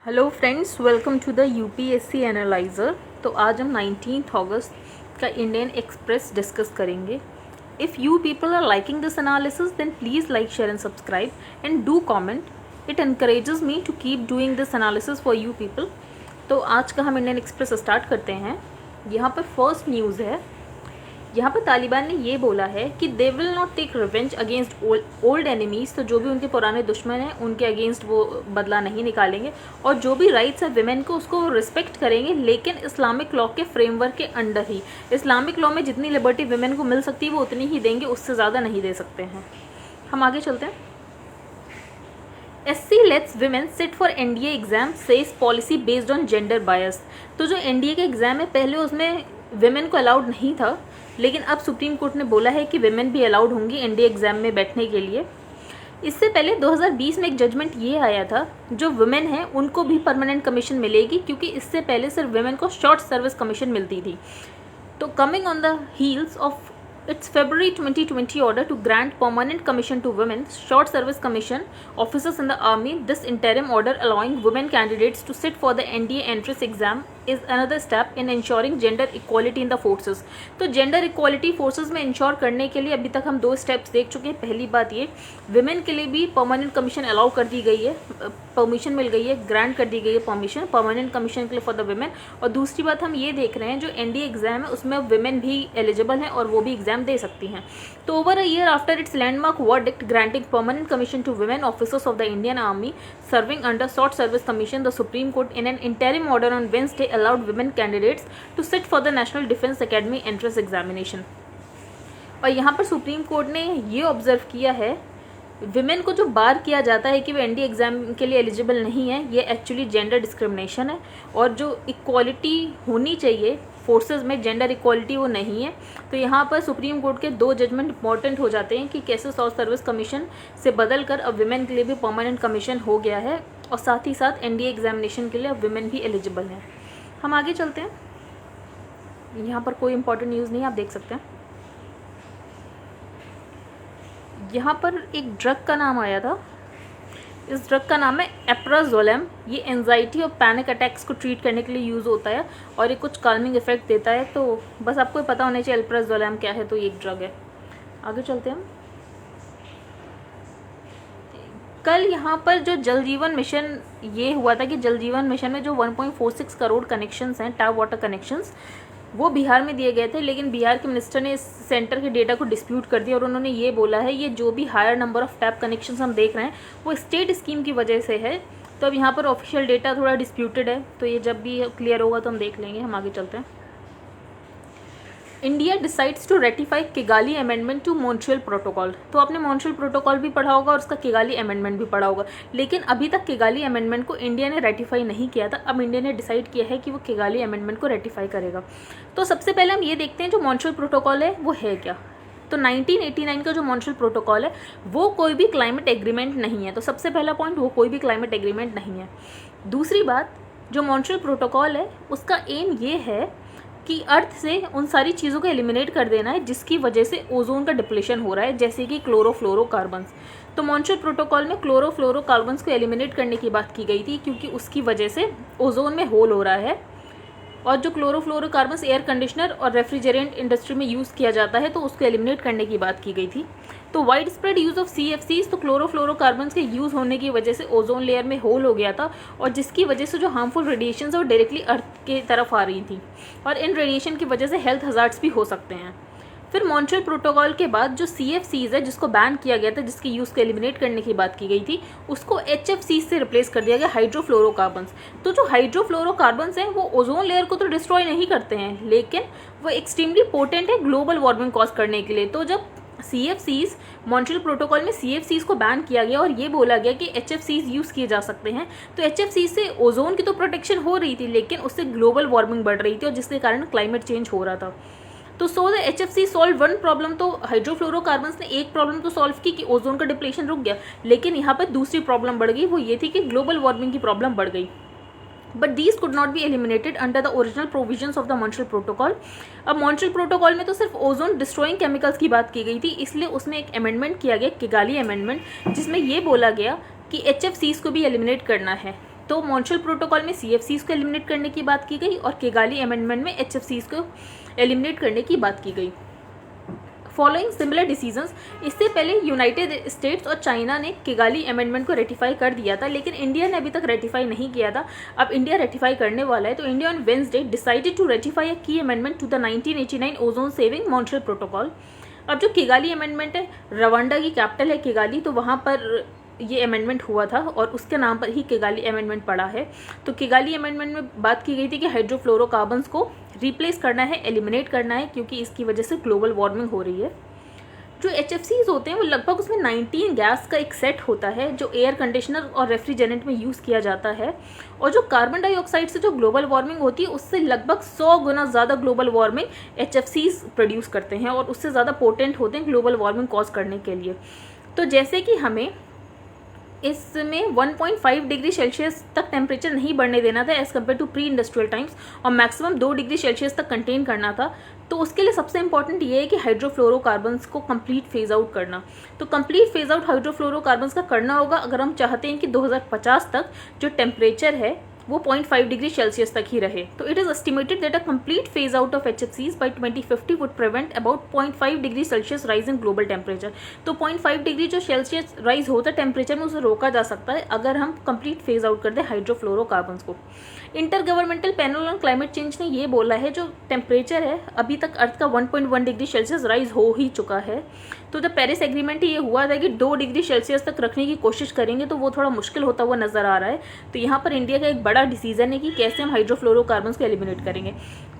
Hello friends, welcome to the UPSC analyser. तो आज हम 19 अगस्त का इंडियन एक्सप्रेस डिस्कस करेंगे। If you people are liking this analysis then please like, share and subscribe and do comment. It encourages me to keep doing this analysis for you people. तो आज का हम इंडियन एक्सप्रेस स्टार्ट करते हैं। यहाँ पर first news है। यहाँ पर तालिबान ने ये बोला है कि they will not take revenge against old enemies. तो जो भी उनके पुराने दुश्मन हैं उनके अगेंस्ट वो बदला नहीं निकालेंगे, और जो भी राइट्स है विमेन को उसको रिस्पेक्ट करेंगे, लेकिन इस्लामिक लॉ के फ्रेमवर्क के अंडर ही। इस्लामिक लॉ में जितनी लिबर्टी विमेन को मिल सकती है वो उतनी ही देंगे, उससे ज़्यादा नहीं दे सकते हैं। हम आगे चलते हैं। SC let's women sit for NDA exam says policy based on gender bias. तो जो NDA का एग्ज़ाम है पहले उसमें विमेन को अलाउड नहीं था, लेकिन अब सुप्रीम कोर्ट ने बोला है कि विमेन भी अलाउड होंगी NDA एग्ज़ाम में बैठने के लिए। इससे पहले 2020 में एक जजमेंट ये आया था, जो वुमेन हैं उनको भी परमानेंट कमीशन मिलेगी, क्योंकि इससे पहले सिर्फ वुमेन को शॉर्ट सर्विस कमीशन मिलती थी। तो coming on the heels of its February 2020 order to grant permanent commission to women short service commission officers in the army, this interim order allowing women candidates to sit for the NDA entrance exam is another step in ensuring gender equality in the forces। तो gender equality forces में ensure करने के लिए अभी तक हम दो steps देख चुके हैं। पहली बात ये, विमेन के लिए भी परमानेंट कमीशन अलाउ कर दी गई है, परमिशन मिल गई है, ग्रांट कर दी गई है परमिशन परमानेंट कमीशन के लिए फॉर द विमेन। और दूसरी बात हम ये देख रहे हैं, जो NDA एग्जाम है उसमें विमेन भी एलिजिबल हैं और वो भी एग्जाम दे सकती हैं। तो over a year after its landmark verdict granting permanent commission to women officers of the Indian Army serving under short service commission, the Supreme Court in an interim order on Wednesday allowed women candidates to sit for the National Defence Academy entrance examination. और यहाँ पर supreme court ने ये observe किया है, women को जो बार किया जाता है कि वो NDA एग्ज़ाम के लिए एलिजिबल नहीं है, ये एक्चुअली जेंडर डिस्क्रिमिनेशन है। और जो इक्वालिटी होनी चाहिए फोर्सेस में, जेंडर इक्वालिटी, वो नहीं है। तो यहाँ पर सुप्रीम कोर्ट के दो जजमेंट इंपॉर्टेंट हो जाते हैं कि कैसे शॉर्ट सर्विस कमीशन से बदल कर अब विमेन के लिए भी परमानेंट कमीशन हो गया है, और साथ ही साथ NDA एग्जामिनेशन के लिए अब विमेन भी एलिजिबल हैं। हम आगे चलते हैं। यहाँ पर कोई इंपॉर्टेंट न्यूज़ नहीं, आप देख सकते हैं। यहाँ पर एक ड्रग का नाम आया था। इस ड्रग का नाम है एप्राजोलम। ये एंजाइटी और पैनिक अटैक्स को ट्रीट करने के लिए यूज़ होता है, और ये कुछ काल्मिंग इफेक्ट देता है। तो बस आपको पता होना चाहिए एप्राजोलम क्या है। तो ये एक ड्रग है। आगे चलते हैं हम। कल यहाँ पर जो जल जीवन मिशन ये हुआ था कि जल जीवन मिशन में जो 1.46 करोड़ कनेक्शंस हैं, टैप वाटर कनेक्शंस, वो बिहार में दिए गए थे। लेकिन बिहार के मिनिस्टर ने इस सेंटर के डेटा को डिस्प्यूट कर दिया, और उन्होंने ये बोला है ये जो भी higher number of tap connections हम देख रहे हैं वो स्टेट स्कीम की वजह से है। तो अब यहाँ पर ऑफिशियल डेटा थोड़ा डिस्प्यूटेड है, तो ये जब भी क्लियर होगा तो हम देख लेंगे। हम आगे चलते हैं। India decides to ratify Kigali amendment to Montreal Protocol. तो आपने मॉन्ट्रियल प्रोटोकॉल भी पढ़ा होगा और उसका किगाली अमेंडमेंट भी पढ़ा होगा, लेकिन अभी तक किगाली अमेंडमेंट को इंडिया ने रेटिफाई नहीं किया था। अब इंडिया ने डिसाइड किया है कि वो किगाली अमेंडमेंट को रेटिफाई करेगा। तो सबसे पहले हम ये देखते हैं जो मॉन्ट्रियल प्रोटोकॉल है वो है क्या। तो 1989 का जो मॉन्ट्रियल प्रोटोकॉल है वो कोई भी क्लाइमेट एग्रीमेंट नहीं है। तो सबसे पहला पॉइंट, वो कोई भी क्लाइमेट एग्रीमेंट नहीं है। दूसरी बात, जो मॉन्ट्रियल प्रोटोकॉल है उसका एम ये है कि अर्थ से उन सारी चीज़ों को एलिमिनेट कर देना है जिसकी वजह से ओजोन का डिप्लेशन हो रहा है, जैसे कि क्लोरोफ्लोरोकार्बन्स। तो मॉन्ट्रियल प्रोटोकॉल में क्लोरोफ्लोरोकार्बन्स को एलिमिनेट करने की बात की गई थी, क्योंकि उसकी वजह से ओजोन में होल हो रहा है। और जो क्लोरोफ्लोरोकार्बन्स एयर कंडीशनर और रेफ्रिजरेंट इंडस्ट्री में यूज़ किया जाता है, तो उसको एलिमिनेट करने की बात की गई थी। तो wide spread use of CFCs, तो क्लोरोफ्लोरोकार्बन्स के यूज़ होने की वजह से ओजोन लेयर में होल हो गया था, और जिसकी वजह से जो हार्मफुल रेडिएशन वो डायरेक्टली अर्थ की तरफ आ रही थी, और इन रेडिएशन की वजह से हेल्थ हजार्ड्स भी हो सकते हैं। फिर मॉन्ट्रियल प्रोटोकॉल के बाद जो CFCs है जिसको बैन किया गया था, जिसके यूज़ को एलिमिनेट करने की बात की गई थी, उसको HFCs से रिप्लेस कर दिया गया, हाइड्रोफ्लोरोकार्बन्स। तो जो हाइड्रोफ्लोरोकार्बन्स हैं वो ओजोन लेयर को तो डिस्ट्रॉय नहीं करते हैं, लेकिन वो एक्सट्रीमली पोटेंट है ग्लोबल वार्मिंग कॉज करने के लिए। तो जब CFCs, मॉन्ट्रियल प्रोटोकॉल में CFCs को बैन किया गया और ये बोला गया कि HFCs यूज़ किए जा सकते हैं, तो HFCs से ओजोन की तो प्रोटेक्शन हो रही थी, लेकिन उससे ग्लोबल वार्मिंग बढ़ रही थी, और जिसके कारण क्लाइमेट चेंज हो रहा था। तो so the HFC solve one problem. तो हाइड्रोफ्लोरोकार्बन्स ने एक प्रॉब्लम तो सॉल्व की कि ओजोन का डिप्लेशन रुक गया, लेकिन यहाँ पर दूसरी प्रॉब्लम बढ़ गई, वो ये थी कि ग्लोबल वार्मिंग की प्रॉब्लम बढ़ गई। But these could not be eliminated under the original provisions of the Montreal protocol. अब मॉन्ट्रियल प्रोटोकॉल में तो सिर्फ ओजोन डिस्ट्रॉइंग केमिकल्स की बात की गई थी, इसलिए उसमें एक अमेंडमेंट किया गया, किगाली अमेंडमेंट, जिसमें ये बोला गया कि HFCs को भी एलिमिनेट करना है। तो मॉन्ट्रियल प्रोटोकॉल में CFCs को एलिमिनेट करने की बात की गई और किगाली अमेंडमेंट में HFCs को एलिमिनेट करने की बात की गई। फॉलोइंग सिमिलर डिसीजंस, इससे पहले यूनाइटेड स्टेट्स और चाइना ने किगाली अमेंडमेंट को रेटिफाई कर दिया था, लेकिन इंडिया ने अभी तक रेटिफाई नहीं किया था। अब इंडिया रेटिफाई करने वाला है। तो India on Wednesday decided to ratify a key amendment to the 1989 ozone saving Montreal protocol. अब जो किगाली अमेंडमेंट है, रवांडा की कैपिटल है किगाली, तो वहाँ पर ये अमेंडमेंट हुआ था और उसके नाम पर ही किगाली अमेंडमेंट पड़ा है। तो किगाली अमेंडमेंट में बात की गई थी कि हाइड्रोफ्लोरोकार्बन्स को रिप्लेस करना है, एलिमिनेट करना है, क्योंकि इसकी वजह से ग्लोबल वार्मिंग हो रही है। जो HFCs होते हैं वो लगभग उसमें 19 गैस का एक सेट होता है जो एयर कंडीशनर और रेफ्रिजरेंट में यूज़ किया जाता है, और जो कार्बन डाइऑक्साइड से जो ग्लोबल वार्मिंग होती है उससे लगभग 100 गुना ज़्यादा ग्लोबल वार्मिंग HFCs प्रोड्यूस करते हैं और उससे ज़्यादा पोटेंट होते हैं ग्लोबल वार्मिंग कॉज करने के लिए। तो जैसे कि हमें इसमें 1.5 डिग्री सेल्सियस तक टेम्परेचर नहीं बढ़ने देना था as compare to pre industrial times, और मैक्सिमम 2 डिग्री सेल्सियस तक कंटेन करना था। तो उसके लिए सबसे इंपॉर्टेंट ये है कि हाइड्रोफ्लोरोकार्बन्स को कंप्लीट फेज आउट करना। तो कंप्लीट फेज आउट हाइड्रोफ्लोरोकार्बन्स का करना होगा अगर हम चाहते हैं कि 2050 तक जो टेम्परेचर है वो 0.5 डिग्री सेल्सियस तक ही रहे। तो it is estimated that a complete phase out of HFCs by 2050 would prevent about 0.5 degree Celsius rise in global temperature. तो 0.5 डिग्री जो सेल्सियस राइज होता है टेम्परेचर में, उसे रोका जा सकता है अगर हम कंप्लीट फेज आउट कर दें हाइड्रोफ्लोरोकार्बन्स को। Inter governmental panel on climate change ने ये बोला है जो टेम्परेचर है अभी तक अर्थ का 1.1 डिग्री सेल्सियस राइज हो ही चुका है। तो जब पेरिस एग्रीमेंट ये हुआ था कि 2 डिग्री सेल्सियस तक रखने की कोशिश करेंगे तो वो थोड़ा मुश्किल होता हुआ नजर आ रहा है। तो यहाँ पर इंडिया का एक बड़ा डिसीजन है कि कैसे हम हाइड्रोफ्लोरोकार्बन्स को एलिमिनेट करेंगे।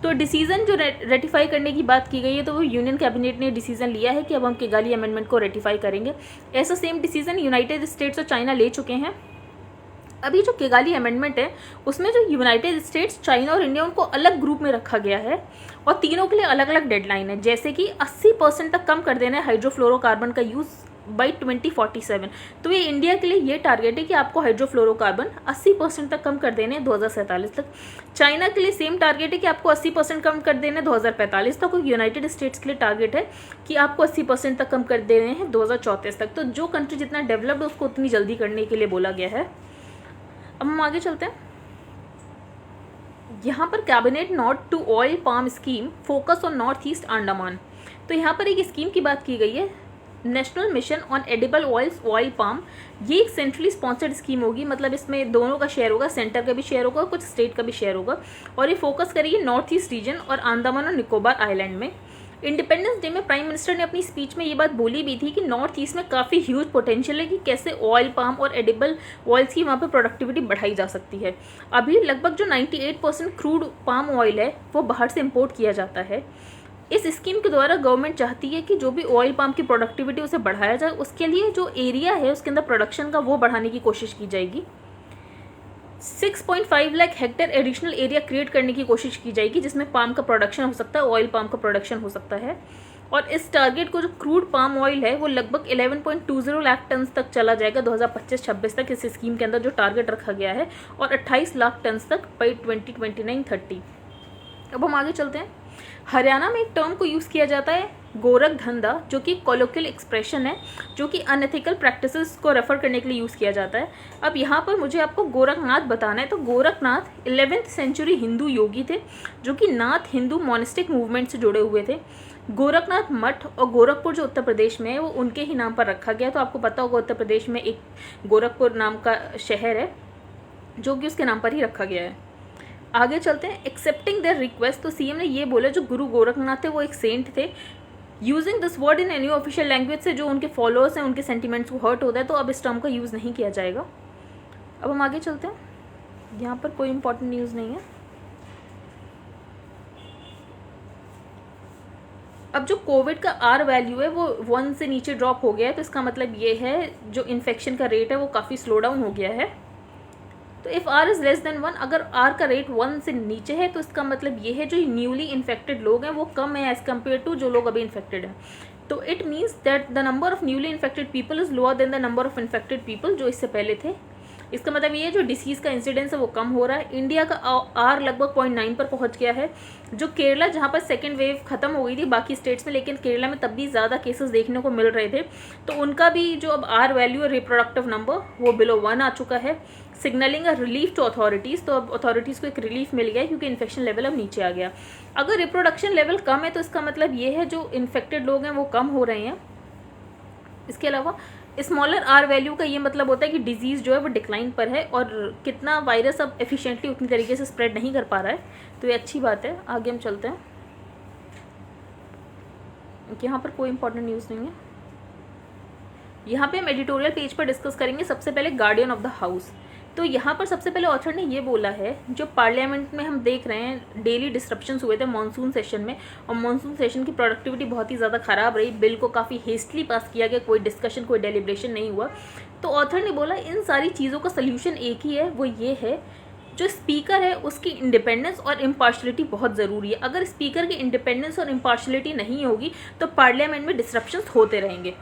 तो डिसीजन जो रेटिफाई करने की बात की गई है तो वो यूनियन कैबिनेट ने डिसीजन लिया है कि अब हम किगाली अमेंडमेंट को रेटिफाई करेंगे। ऐसा सेम डिसीजन यूनाइटेड स्टेट्स और चाइना ले चुके हैं। अभी जो किगाली अमेंडमेंट है उसमें जो यूनाइटेड स्टेट्स, चाइना और इंडिया उनको अलग ग्रुप में रखा गया है और तीनों के लिए अलग अलग डेडलाइन है, जैसे कि 80% तक कम कर देना है हाइड्रोफ्लोरोकार्बन का यूज़ बाई 2047। तो ये इंडिया के लिए ये टारगेट है कि आपको हाइड्रोफ्लोरोकार्बन 80% तक कम कर देने हैं 2047 तक। चाइना के लिए सेम टारगेट है कि आपको 80% कम कर देने 2045 तक, और यूनाइटेड स्टेट्स के लिए टारगेट है कि आपको 80% तक कम कर देने हैं 2034 तक। तो जो कंट्री जितना डेवलप्ड उसको उतनी जल्दी करने के लिए बोला गया है। अब हम आगे चलते हैं। यहाँ पर cabinet nod to oil palm scheme focus on North East Andaman. तो यहाँ पर एक स्कीम की बात की गई है, national mission on edible oils oil palm. ये एक सेंट्रली स्पॉन्सर्ड स्कीम होगी, मतलब इसमें दोनों का शेयर होगा, सेंटर का भी शेयर होगा, कुछ स्टेट का भी शेयर होगा, और ये फोकस करेगी नॉर्थ ईस्ट रीजन और अंडमान और निकोबार आइलैंड में। इंडिपेंडेंस डे में प्राइम मिनिस्टर ने अपनी स्पीच में ये बात बोली भी थी कि नॉर्थ ईस्ट में काफ़ी ह्यूज पोटेंशियल है कि कैसे ऑयल पाम और एडिबल ऑयल्स की वहाँ पर प्रोडक्टिविटी बढ़ाई जा सकती है। अभी लगभग जो 98% क्रूड पाम ऑयल है वो बाहर से इंपोर्ट किया जाता है। इस स्कीम के द्वारा गवर्नमेंट चाहती है कि जो भी ऑयल पाम की प्रोडक्टिविटी उसे बढ़ाया जाए, उसके लिए जो एरिया है उसके अंदर प्रोडक्शन का वो बढ़ाने की कोशिश की जाएगी। 6.5 lakh hectare additional area create करने की कोशिश की जाएगी जिसमें पाम का प्रोडक्शन हो सकता है, ऑयल पाम का प्रोडक्शन हो सकता है। और इस टारगेट को जो क्रूड पाम ऑयल है वो लगभग 11.20 लाख टन तक चला जाएगा 2025-26 तक इस स्कीम के अंदर जो टारगेट रखा गया है, और 28 लाख टन तक बाई 2029-30। अब हम आगे चलते हैं। हरियाणा में एक टर्म को यूज़ किया जाता है गोरख धंधा, जो कि कोलोकियल एक्सप्रेशन है जो कि अनएथिकल प्रैक्टिसेस को रेफर करने के लिए यूज़ किया जाता है। अब यहाँ पर मुझे आपको गोरखनाथ बताना है। तो गोरखनाथ 11th सेंचुरी हिंदू योगी थे जो कि नाथ हिंदू मोनिस्टिक मूवमेंट से जुड़े हुए थे। गोरखनाथ मठ और गोरखपुर जो उत्तर प्रदेश में है वो उनके ही नाम पर रखा गया। तो आपको पता होगा उत्तर प्रदेश में एक गोरखपुर नाम का शहर है जो कि उसके नाम पर ही रखा गया है। आगे चलते हैं। एक्सेप्टिंग देयर रिक्वेस्ट, तो सीएम ने ये बोला जो गुरु गोरखनाथ थे वो एक सेंट थे। Using this word in any official language से जो उनके फॉलोअर्स हैं उनके सेंटिमेंट्स को हर्ट होता है, तो अब इस टर्म का यूज़ नहीं किया जाएगा। अब हम आगे चलते हैं। यहाँ पर कोई इंपॉर्टेंट न्यूज़ नहीं है। अब जो कोविड का R वैल्यू है वो 1 से नीचे ड्रॉप हो गया है, तो इसका मतलब ये है जो इन्फेक्शन का रेट है वो काफ़ी स्लो डाउन हो गया है। तो if R is less than 1, अगर R का रेट 1 से नीचे है तो इसका मतलब ये है जो न्यूली इन्फेक्टेड लोग हैं वो कम है एज़ कम्पेयर टू जो लोग अभी इन्फेक्टेड हैं। तो it means that the number of newly infected people is lower than the number of infected people जो इससे पहले थे। इसका मतलब ये है जो डिसीज़ का इंसिडेंस है वो कम हो रहा है। इंडिया का R लगभग 0.9 पर पहुंच गया है। जो केरला जहां पर सेकेंड वेव खत्म हो गई थी बाकी स्टेट्स में, लेकिन केरला में तब भी ज़्यादा केसेस देखने को मिल रहे थे, तो उनका भी जो अब R वैल्यू है रिप्रोडक्टिव नंबर वो बिलो 1 आ चुका है। Signalling a relief to authorities. तो अब अथॉरिटीज़ को एक रिलीफ मिल गया क्योंकि इन्फेक्शन लेवल अब नीचे आ गया। अगर रिप्रोडक्शन लेवल कम है तो इसका मतलब ये है जो इन्फेक्टेड लोग हैं वो कम हो रहे हैं। इसके अलावा स्मॉलर आर वैल्यू का ये मतलब होता है कि डिजीज़ जो है वो डिक्लाइन पर है और कितना वायरस अब एफिशिएंटली उतनी तरीके से स्प्रेड नहीं कर पा रहा है, तो ये अच्छी बात है। आगे हम चलते हैं। यहाँ पर कोई इंपॉर्टेंट न्यूज़ नहीं है। यहाँ पे हम एडिटोरियल पेज पर डिस्कस करेंगे। सबसे पहले गार्डियन ऑफ द हाउस। तो यहाँ पर सबसे पहले ऑथर ने ये बोला है, जो पार्लियामेंट में हम देख रहे हैं डेली डिस्ट्रप्शंस हुए थे मॉनसून सेशन में, और मॉनसून सेशन की प्रोडक्टिविटी बहुत ही ज़्यादा ख़राब रही। बिल को काफ़ी हेस्टली पास किया गया, कोई डिस्कशन कोई डेलिब्रेशन नहीं हुआ। तो ऑथर ने बोला इन सारी चीज़ों का सल्यूशन एक ही है, वो ये है जो स्पीकर है उसकी इंडिपेंडेंस और इम्पार्शलिटी बहुत ज़रूरी है। अगर स्पीकर की इंडिपेंडेंस और इम्पार्शलिटी नहीं होगी तो पार्लियामेंट में डिस्ट्रप्शंस होते रहेंगे।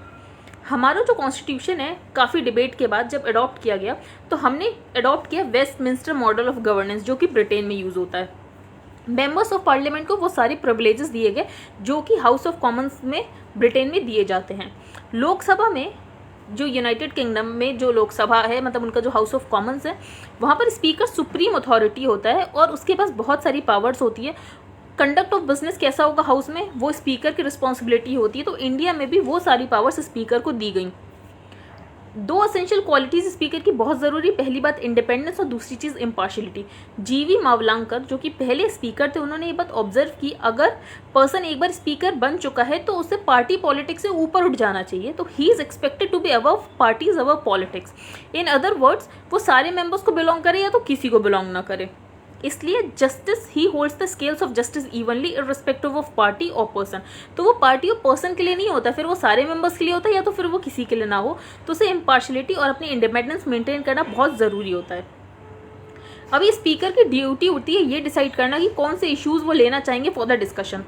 हमारा जो कॉन्स्टिट्यूशन है काफ़ी डिबेट के बाद जब अडॉप्ट किया गया तो हमने अडॉप्ट किया वेस्टमिंस्टर मॉडल ऑफ गवर्नेंस, जो कि ब्रिटेन में यूज़ होता है। मेंबर्स ऑफ पार्लियामेंट को वो सारे प्रिविलेजेस दिए गए जो कि हाउस ऑफ कॉमन्स में ब्रिटेन में दिए जाते हैं। लोकसभा में, जो यूनाइटेड किंगडम में जो लोकसभा है, मतलब उनका जो हाउस ऑफ कॉमन्स है, वहाँ पर स्पीकर सुप्रीम अथॉरिटी होता है और उसके पास बहुत सारी पावर्स होती है। कंडक्ट ऑफ बिजनेस कैसा होगा हाउस में, वो स्पीकर की रिस्पॉन्सिबिलिटी होती है। तो इंडिया में भी वो सारी पावर्स स्पीकर को दी गई। दो एसेंशियल क्वालिटीज़ स्पीकर की बहुत ज़रूरी, पहली बात इंडिपेंडेंस और दूसरी चीज़ इम्पार्शलिटी। जीवी मावलांकर जो कि पहले स्पीकर थे, उन्होंने ये बात ऑब्जर्व की, अगर पर्सन एक बार स्पीकर बन चुका है तो उसे पार्टी पॉलिटिक्स से ऊपर उठ जाना चाहिए। तो he is expected to be above parties, above politics. In other words, वो सारे मेंबर्स को बिलोंग करे या तो किसी को बिलोंग ना करे। इसलिए justice he holds the scales of justice evenly irrespective of party और पर्सन। तो वो पार्टी और पर्सन के लिए नहीं होता, फिर वो सारे मेंबर्स के लिए होता है या तो फिर वो किसी के लिए ना हो। तो उसे इम्पार्शलिटी और अपनी इंडिपेंडेंस मेंटेन करना बहुत ज़रूरी होता है। अभी स्पीकर की ड्यूटी होती है ये डिसाइड करना कि कौन से इश्यूज़ वो लेना चाहेंगे फॉर द डिस्कशन,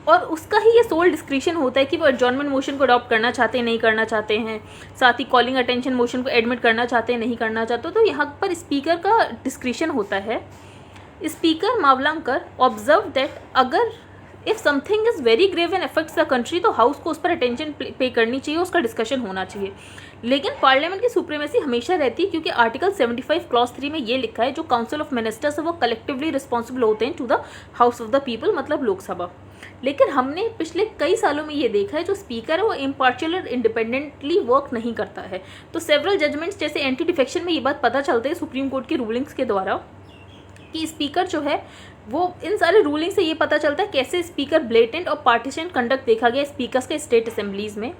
और उसका ही ये सोल डिस्क्रिशन होता है कि वो एडजॉर्नमेंट मोशन को अडॉप्ट करना चाहते हैं, नहीं करना चाहते हैं, साथ ही कॉलिंग अटेंशन मोशन को एडमिट करना चाहते हैं, नहीं करना चाहते। तो यहाँ पर स्पीकर का डिस्क्रिशन होता है। स्पीकर मावलांकर ऑब्जर्व दैट अगर if something is very grave and affects the country, तो हाउस को उस पर अटेंशन पे करनी चाहिए, उसका डिस्कशन होना चाहिए। लेकिन पार्लियामेंट की सुप्रीमेसी हमेशा रहती है, क्योंकि आर्टिकल 75 क्लॉज 3 में ये लिखा है जो काउंसिल ऑफ मिनिस्टर्स है वो कलेक्टिवली रिस्पॉन्सिबल होते हैं to the house of the people, मतलब लोकसभा। लेकिन हमने पिछले कई सालों में ये देखा है जो स्पीकर है वो इम्पार्शियल और इंडिपेंडेंटली वर्क नहीं करता है। तो सेवरल जजमेंट्स जैसे एंटी डिफेक्शन में ये बात पता चलता है सुप्रीम कोर्ट की रूलिंग्स के द्वारा कि स्पीकर जो है वो, इन सारे रूलिंग से ये पता चलता है कैसे स्पीकर ब्लेटेंट और पार्टीशन कंडक्ट देखा गया स्पीकर्स के स्टेट असेंबलीज में।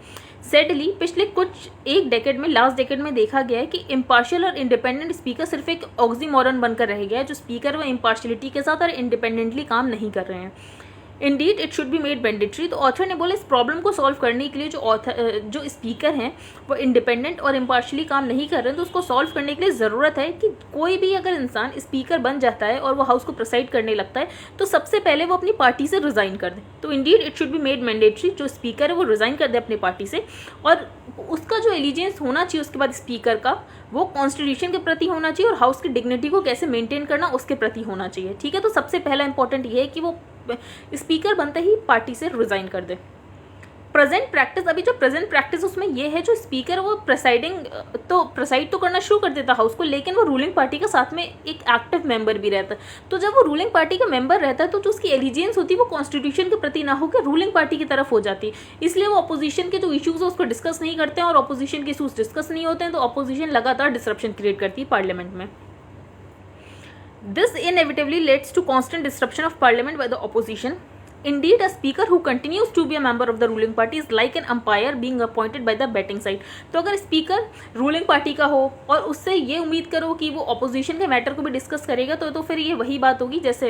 सैडली पिछले कुछ एक डेकेड में, लास्ट डेकेड में देखा गया है कि इम्पार्शियल और इंडिपेंडेंट स्पीकर सिर्फ एक ऑक्सीमोरन बनकर रह गया है, जो स्पीकर वो इम्पार्शियलिटी के साथ और इंडिपेंडेंटली काम नहीं कर रहे हैं। Indeed it should be made mandatory. तो ऑथर ने बोला इस प्रॉब्लम को सॉल्व करने के लिए जो स्पीकर हैं वो इंडिपेंडेंट और इम्पार्शली काम नहीं कर रहे हैं, तो उसको सॉल्व करने के लिए ज़रूरत है कि कोई भी अगर इंसान स्पीकर बन जाता है और वो हाउस को प्रिसाइड करने लगता है तो सबसे पहले वो अपनी पार्टी से रिज़ाइन कर दे। तो Indeed it should be made mandatory, जो स्पीकर है वो रिज़ाइन कर दे अपनी पार्टी से, और उसका जो एलिजेंस होना चाहिए उसके बाद स्पीकर का, वो कॉन्स्टिट्यूशन के प्रति होना चाहिए और हाउस की डिग्निटी को कैसे मेंटेन करना उसके प्रति होना चाहिए। ठीक है, तो सबसे पहला इंपॉर्टेंट ये है कि वो स्पीकर बनते ही पार्टी से रिजाइन कर दे। प्रेजेंट प्रैक्टिस, अभी जो प्रेजेंट प्रैक्टिस उसमें ये है जो स्पीकर वो प्रेसाइड तो करना शुरू कर देता हाउस को, लेकिन वो रूलिंग पार्टी का साथ में एक एक्टिव मेंबर भी रहता है। तो जब वो रूलिंग पार्टी का मेंबर रहता है तो जो उसकी एलिजियंस होती है वो कॉन्स्टिट्यूशन के प्रति ना होकर रूलिंग पार्टी की तरफ हो जाती है। इसलिए वो अपोजिशन के जो इशूज़ है उसको डिस्कस नहीं करते हैं, और अपोजिशन के इशूज़ डिस्कस नहीं होते हैं तो अपोजिशन लगातार डिसरप्शन क्रिएट करती है पार्लियामेंट में। This inevitably leads to constant disruption of parliament by the opposition. Indeed, a speaker who continues to be a member of the ruling party is like an umpire being appointed by the betting side. तो अगर speaker ruling party का हो और उससे ये उम्मीद करो कि वो ऑपोजिशन के मैटर को भी डिस्कस करेगा, तो फिर ये वही बात होगी जैसे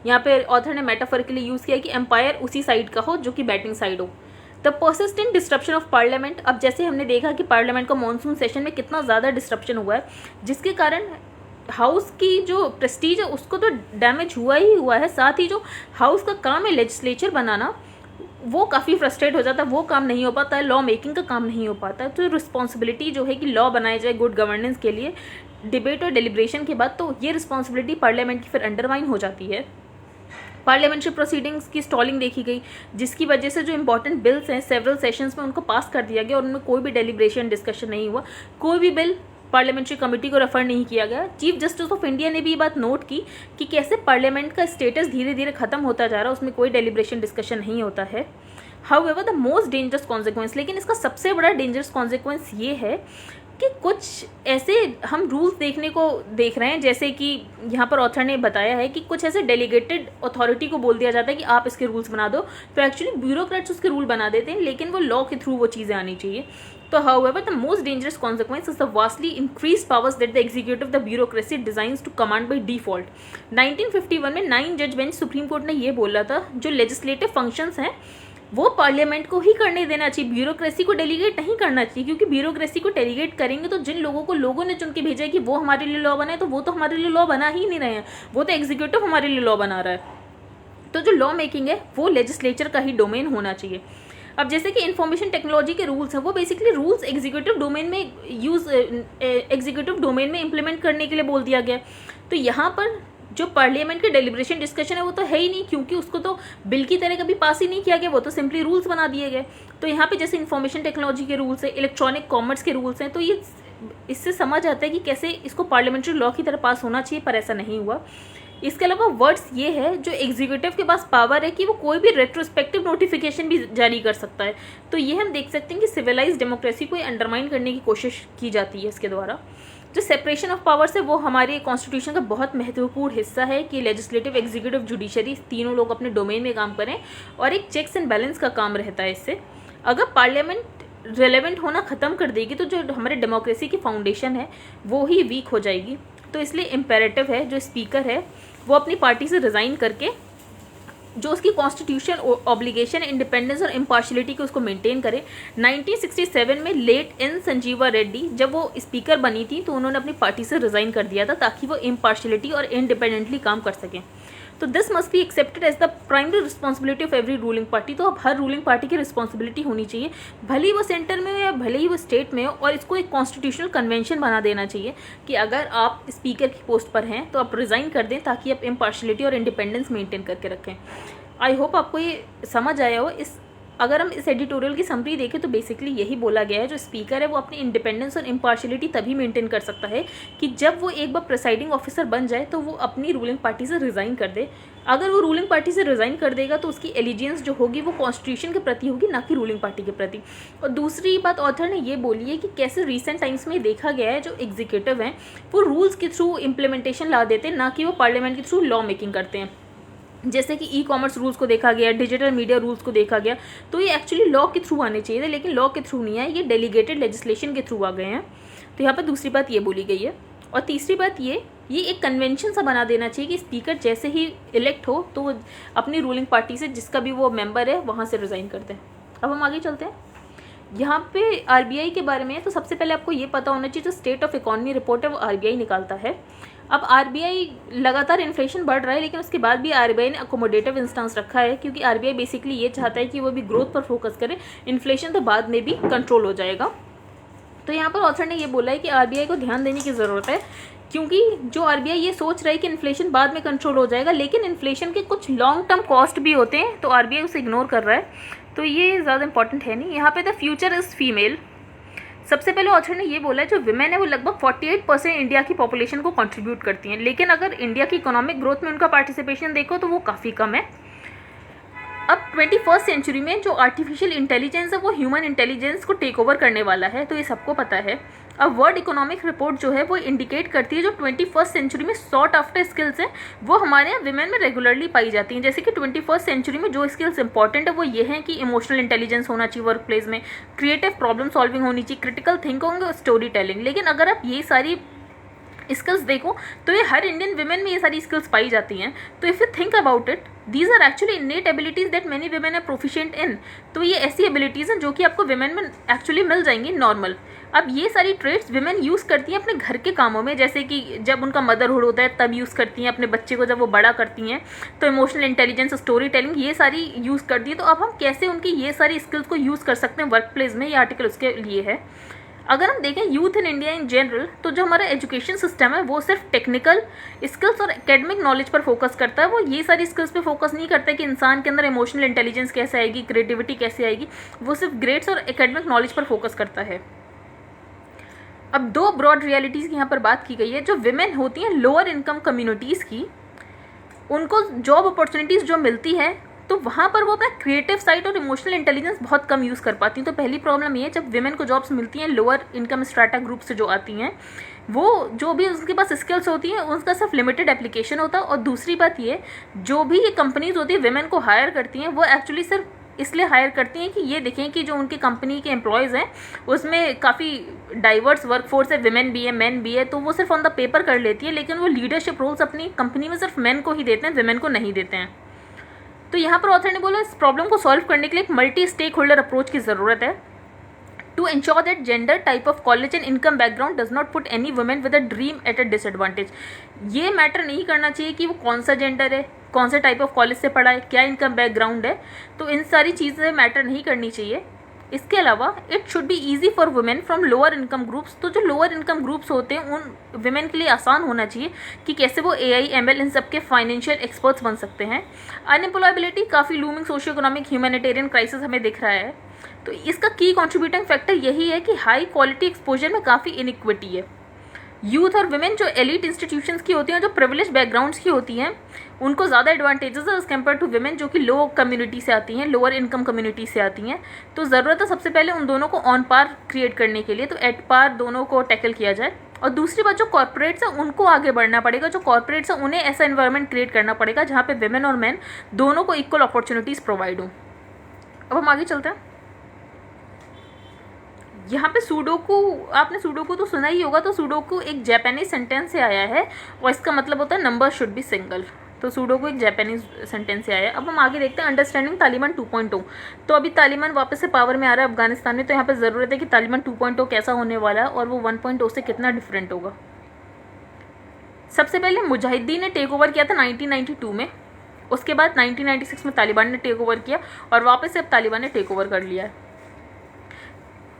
यहाँ पे ऑथर ने मेटाफर के लिए यूज़ किया कि एम्पायर उसी साइड का हो जो कि बैटिंग साइड हो। The persistent disruption of parliament, अब जैसे हमने देखा कि पार्लियामेंट का मॉनसून सेशन में कितना ज़्यादा डिस्ट्रप्शन हुआ है, जिसके कारण हाउस की जो प्रेस्टीज है उसको तो डैमेज हुआ ही हुआ है, साथ ही जो हाउस का काम है लेजिस्लेचर बनाना वो काफ़ी फ्रस्ट्रेट हो जाता है, वो काम नहीं हो पाता है, लॉ मेकिंग का काम नहीं हो पाता है। तो रिस्पॉन्सिबिलिटी जो है कि लॉ बनाया जाए गुड गवर्नेंस के लिए डिबेट और डेलिब्रेशन के बाद, तो ये रिस्पॉन्सिबिलिटी पार्लियामेंट की फिर अंडरमाइन हो जाती है। पार्लियामेंट्री प्रोसीडिंग्स की स्टॉलिंग देखी गई, जिसकी वजह से जो इंपॉर्टेंट बिल्स हैं सेवरल सेशंस में उनको पास कर दिया गया और उनमें कोई भी डेलिब्रेशन डिस्कशन नहीं हुआ। कोई भी बिल पार्लियामेंट्री कमेटी को रेफर नहीं किया गया। चीफ जस्टिस ऑफ इंडिया ने भी ये बात नोट की कि कैसे पार्लियामेंट का स्टेटस धीरे धीरे खत्म होता जा रहा है, उसमें कोई डेलिब्रेशन डिस्कशन नहीं होता है। However the most dangerous consequence, लेकिन इसका सबसे बड़ा डेंजरस कॉन्सिक्वेंस ये है कि कुछ ऐसे हम रूल्स देखने को देख रहे हैं, जैसे कि यहाँ पर ऑथर ने बताया है कि कुछ ऐसे डेलीगेटेड अथॉरिटी को बोल दिया जाता है कि आप इसके रूल्स बना दो, तो एक्चुअली ब्यूरोक्रेट्स उसके रूल बना देते हैं, लेकिन वो लॉ के थ्रू वो चीज़ें आनी चाहिए। तो however the most dangerous consequence is the vastly increase powers that the executive the bureaucracy designs to command by default. 1951 में 9 जज बेंच सुप्रीम कोर्ट ने ये बोला था, जो लेजिस्लेटिव फंक्शंस हैं वो पार्लियामेंट को ही करने देना चाहिए, ब्यूरोक्रेसी को डेलीगेट नहीं करना चाहिए, क्योंकि ब्यूरोक्रेसी को डेलीगेट करेंगे तो जिन लोगों को लोगों ने चुन के भेजा है कि वो हमारे लिए लॉ बनाए, तो वो तो हमारे लिए लॉ बना ही नहीं रहे हैं, वो तो एग्जीक्यूटिव हमारे लिए लॉ बना रहा है। तो जो लॉ मेकिंग है वो लेजिस्लेचर का ही डोमेन होना चाहिए। अब जैसे कि इंफॉर्मेशन टेक्नोलॉजी के रूल्स हैं, वो बेसिकली रूल्स एग्जीक्यूटिव डोमेन में इम्प्लीमेंट करने के लिए बोल दिया गया। तो यहाँ पर जो पार्लियामेंट के डेलिब्रेशन डिस्कशन है वो तो है ही नहीं, क्योंकि उसको तो बिल की तरह कभी पास ही नहीं किया गया, वो तो सिंपली रूल्स बना दिए गए। तो यहाँ पे जैसे इंफॉर्मेशन टेक्नोलॉजी के रूल्स है, इलेक्ट्रॉनिक कॉमर्स के रूल्स हैं, तो ये इससे समझ आता है कि कैसे इसको पार्लियामेंट्री लॉ की तरह पास होना चाहिए, पर ऐसा नहीं हुआ। इसके अलावा वर्ड्स ये है, जो एग्जीक्यूटिव के पास पावर है कि वो कोई भी रेट्रोस्पेक्टिव नोटिफिकेशन भी जारी कर सकता है। तो ये हम देख सकते हैं कि सिविलाइज डेमोक्रेसी को अंडरमाइन करने की कोशिश की जाती है इसके द्वारा। जो सेपरेशन ऑफ पावर्स है वो हमारे कॉन्स्टिट्यूशन का बहुत महत्वपूर्ण हिस्सा है कि लेजिस्लेटिव, एग्जीक्यूटिव, जुडिशरी तीनों लोग अपने डोमेन में काम करें, और एक चेक्स एंड बैलेंस का काम रहता है इससे। अगर पार्लियामेंट रेलेवेंट होना ख़त्म कर देगी तो जो हमारे डेमोक्रेसी की फाउंडेशन है वो ही वीक हो जाएगी। तो इसलिए इम्पेरेटिव है जो स्पीकर है वो अपनी पार्टी से रिज़ाइन करके जो उसकी कॉन्स्टिट्यूशन ऑब्लिगेशन, इंडिपेंडेंस और इम्पार्शलिटी को उसको मेंटेन करे। 1967 में लेट एन संजीवा रेड्डी जब वो स्पीकर बनी थी तो उन्होंने अपनी पार्टी से रिज़ाइन कर दिया था ताकि वो इम्पार्शलिटी और इंडिपेंडेंटली काम कर सकें। तो this must be accepted as the primary responsibility of every ruling party. तो अब हर रूलिंग पार्टी की रिस्पॉन्सिबिलिटी होनी चाहिए, भले ही वो सेंटर में हो या भले ही वो स्टेट में हो, और इसको एक कॉन्स्टिट्यूशनल कन्वेंशन बना देना चाहिए कि अगर आप स्पीकर की पोस्ट पर हैं तो आप रिज़ाइन कर दें ताकि आप इम्पार्शलिटी और इंडिपेंडेंस मेंटेन करके रखें। आई होप आपको ये समझ आया हो। अगर हम इस एडिटोरियल की समरी देखें तो बेसिकली यही बोला गया है, जो स्पीकर है वो अपनी इंडिपेंडेंस और इम्पार्शलिटी तभी मेंटेन कर सकता है कि जब वो एक बार प्रिसाइडिंग ऑफिसर बन जाए तो वो अपनी रूलिंग पार्टी से रिज़ाइन कर दे। अगर वो रूलिंग पार्टी से रिज़ाइन कर देगा तो उसकी एलिजियंस जो होगी वो कॉन्स्टिट्यूशन के प्रति होगी, ना कि रूलिंग पार्टी के प्रति। और दूसरी बात ऑथर ने ये बोली है कि कैसे रिसेंट टाइम्स में देखा गया है जो एग्जीक्यूटिव हैं वो रूल्स के थ्रू इम्प्लीमेंटेशन ला देते हैं, ना कि वो पार्लियामेंट के थ्रू लॉ मेकिंग करते हैं। जैसे कि ई कॉमर्स रूल्स को देखा गया, डिजिटल मीडिया रूल्स को देखा गया, तो ये एक्चुअली लॉ के थ्रू आने चाहिए थे, लेकिन लॉ के थ्रू नहीं है, ये डेलीगेटेड लेजिस्लेशन के थ्रू आ गए हैं। तो यहाँ पर दूसरी बात ये बोली गई है। और तीसरी बात ये एक कन्वेंशन सा बना देना चाहिए कि स्पीकर जैसे ही इलेक्ट हो तो वो अपनी रूलिंग पार्टी से जिसका भी वो मेंबर है वहाँ से रिज़ाइन करते हैं। अब हम आगे चलते हैं। यहाँ पे आरबीआई के बारे में, तो सबसे पहले आपको ये पता होना चाहिए जो स्टेट ऑफ इकोनॉमी रिपोर्ट है वो आरबीआई निकालता है। अब आरबीआई लगातार इन्फ्लेशन बढ़ रहा है, लेकिन उसके बाद भी आरबीआई ने अकोमोडेटिव इंस्टेंस रखा है, क्योंकि आरबीआई बेसिकली ये चाहता है कि वो भी ग्रोथ पर फोकस करे, इन्फ्लेशन तो बाद में भी कंट्रोल हो जाएगा। तो यहाँ पर ऑथर ने ये बोला है कि आरबीआई को ध्यान देने की ज़रूरत है, क्योंकि जो आरबीआई ये सोच रहा है कि इन्फ्लेशन बाद में कंट्रोल हो जाएगा, लेकिन इन्फ्लेशन के कुछ लॉन्ग टर्म कॉस्ट भी होते हैं, तो आरबीआई उसे इग्नोर कर रहा है। तो ये ज़्यादा इंपॉर्टेंट है नहीं। यहाँ पे द फ्यूचर इज़ फीमेल। सबसे पहले ऑथर ने ये बोला है जो विमेन है वो लगभग 48% इंडिया की पॉपुलेशन को कंट्रीब्यूट करती हैं, लेकिन अगर इंडिया की इकोनॉमिक ग्रोथ में उनका पार्टिसिपेशन देखो तो वो काफ़ी कम है। अब 21st सेंचुरी में जो आर्टिफिशियल इंटेलिजेंस है वो ह्यूमन इंटेलिजेंस को टेक ओवर करने वाला है, तो ये सबको पता है। अब वर्ल्ड इकोनॉमिक रिपोर्ट जो है वो इंडिकेट करती है जो 21st सेंचुरी में सॉर्ट आफ्टर स्किल्स हैं वो हमारे यहाँ विमेन में रेगुलरली पाई जाती हैं। जैसे कि 21st सेंचुरी में जो स्किल्स इंपॉर्टेंट है वो ये हैं कि इमोशनल इंटेलिजेंस होना चाहिए वर्क प्लेस में, क्रिएटिव प्रॉब्लम सॉल्विंग होनी चाहिए, क्रिटिकल थिंकिंग और स्टोरी टेलिंग। लेकिन अगर आप ये सारी स्किल्स देखो तो ये हर इंडियन विमेन में ये सारी स्किल्स पाई जाती हैं। तो if you think about it, these are actually innate abilities that many women are proficient in. तो ये ऐसी एबिलिटीज़ हैं जो कि आपको विमेन में एक्चुअली मिल जाएंगी नॉर्मल। अब ये सारी ट्रेड्स विमेन यूज़ करती हैं अपने घर के कामों में, जैसे कि जब उनका मदरहुड होता है तब यूज़ करती हैं, अपने बच्चे को जब वो बड़ा करती हैं तो इमोशनल इंटेलिजेंस, स्टोरी टेलिंग ये सारी यूज़ करती है। तो अब हम कैसे उनकी ये सारी स्किल्स को यूज़ कर सकते हैं वर्क प्लेस में, ये आर्टिकल उसके लिए है। अगर हम देखें youth in India in general, तो जो हमारा एजुकेशन सिस्टम है वो सिर्फ टेक्निकल स्किल्स और एकेडमिक नॉलेज पर फोकस करता है, वो ये सारी स्किल्स पे फोकस नहीं करता है कि इंसान के अंदर इमोशनल इंटेलिजेंस कैसे आएगी, क्रिएटिविटी कैसे आएगी। वो सिर्फ ग्रेड्स और एकेडमिक नॉलेज पर फोकस करता है। अब दो ब्रॉड रियलिटीज़ की यहाँ पर बात की गई है। जो विमेन होती हैं लोअर इनकम कम्युनिटीज़ की, उनको जॉब अपॉर्चुनिटीज़ जो मिलती है तो वहाँ पर वो अपना क्रिएटिव साइड और इमोशनल इंटेलिजेंस बहुत कम यूज़ कर पाती हैं। तो पहली प्रॉब्लम ये है, जब विमेन को जॉब्स मिलती हैं लोअर इनकम स्ट्राटा ग्रुप से जो आती हैं, वो जो भी उसके पास स्किल्स होती हैं उनका सिर्फ लिमिटेड एप्लीकेशन होता है। और दूसरी बात ये, जो भी ये कंपनीज होती है विमेन को हायर करती हैं, वो एक्चुअली सिर्फ इसलिए हायर करती हैं कि ये देखें कि जो उनके कंपनी के एम्प्लॉयज़ हैं उसमें काफ़ी डाइवर्स वर्कफोर्स है, विमेन भी है मेन भी है, तो वो सिर्फ ऑन द पेपर कर लेती है, लेकिन वो लीडरशिप रोल्स अपनी कंपनी में सिर्फ मेन को ही देते हैं, विमेन को नहीं देते हैं। तो यहाँ पर ऑथर ने बोला इस प्रॉब्लम को सॉल्व करने के लिए एक मल्टी स्टेक होल्डर अप्रोच की ज़रूरत है to ensure that gender, type of college and income background does not put any women with a dream at a disadvantage। ये मैटर नहीं करना चाहिए कि वो कौन सा जेंडर है, कौन से टाइप ऑफ कॉलेज से पढ़ा है, क्या इनकम बैकग्राउंड है, तो इन सारी चीज़ें मैटर नहीं करनी चाहिए। इसके अलावा it should be easy for women from lower income groups. तो जो लोअर इनकम ग्रुप्स होते हैं उन वुमेन के लिए आसान होना चाहिए कि कैसे वो AI ML इन सब के फाइनेंशियल एक्सपर्ट्स बन सकते हैं। अनएम्प्लॉयबिलिटी काफ़ी looming socio economic humanitarian crisis हमें दिख रहा है, तो इसका की कंट्रीब्यूटिंग फैक्टर यही है कि हाई क्वालिटी एक्सपोजर में काफ़ी इनइक्विटी है। यूथ और वुमेन जो एलिट इंस्टीट्यूशंस की होती हैं, जो प्रिविलेज बैकग्राउंड्स की होती हैं, उनको ज़्यादा एडवांटेजेस है एज कम्पेयर टू वुमेन जो कि लो कम्युनिटी से आती हैं, लोअर इनकम कम्युनिटी से आती हैं। तो ज़रूरत है सबसे पहले उन दोनों को ऑन पार क्रिएट करने के लिए, तो एट पार दोनों को टैकल किया जाए। और दूसरी बात, जो कॉर्पोरेट्स हैं उनको आगे बढ़ना पड़ेगा। जो कॉर्पोरेट्स हैं उन्हें ऐसा इन्वायरमेंट क्रिएट करना पड़ेगा जहाँ पे वुमेन और मैन दोनों को इक्वल अपॉर्चुनिटीज़ प्रोवाइड हों। अब हम आगे चलते हैं। यहाँ पे सुडोकू, आपने सुडोकू तो सुना ही होगा। तो सुडोकू एक जापानीज सेंटेंस से आया है और इसका मतलब होता है नंबर शुड बी सिंगल। तो सुडोकू एक जापानीज सेंटेंस से आया है। अब हम आगे देखते हैं अंडरस्टैंडिंग तालिबान 2.0। तो अभी तालिबान वापस से पावर में आ रहा है अफगानिस्तान में, तो यहाँ पे ज़रूरत है कि तालिबान 2.0 कैसा होने वाला है और वो 1.0 से कितना डिफरेंट होगा। सबसे पहले मुजाहिदीन ने टेक ओवर किया था 1992 में, उसके बाद 1996 में तालिबान ने टेक ओवर किया और वापस से अब तालिबान ने टेक ओवर कर लिया है।